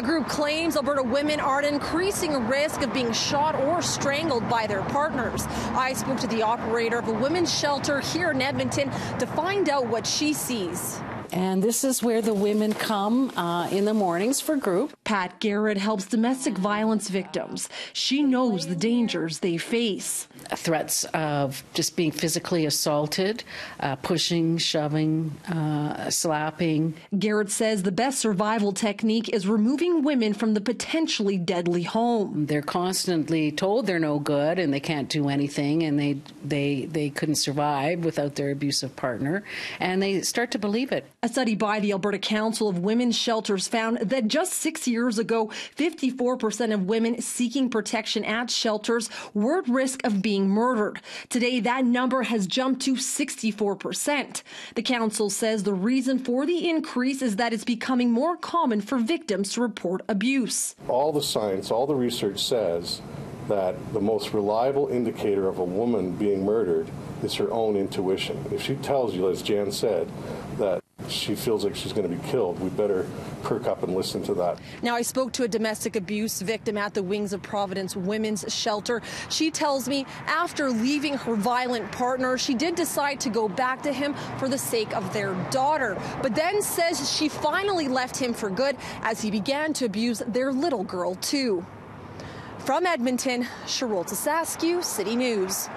A group claims Alberta women are at increasing risk of being shot or strangled by their partners. I spoke to the operator of a women's shelter here in Edmonton to find out what she sees. And this is where the women come in the mornings for group. Pat Garrett helps domestic violence victims. She knows the dangers they face. Threats of just being physically assaulted, pushing, shoving, slapping. Garrett says the best survival technique is removing women from the potentially deadly home. They're constantly told they're no good and they can't do anything, and they couldn't survive without their abusive partner, and they start to believe it. A study by the Alberta Council of Women's Shelters found that just 6 years ago, 54% of women seeking protection at shelters were at risk of being murdered. Today, that number has jumped to 64%. The council says the reason for the increase is that it's becoming more common for victims to report abuse. All the science, all the research says that the most reliable indicator of a woman being murdered is her own intuition. If she tells you, as Jan said, that she feels like she's going to be killed, we better perk up and listen to that. Now, I spoke to a domestic abuse victim at the Wings of Providence Women's Shelter. She tells me after leaving her violent partner, she did decide to go back to him for the sake of their daughter, but then says she finally left him for good as he began to abuse their little girl too. From Edmonton, Cheryl Tasascu, City News.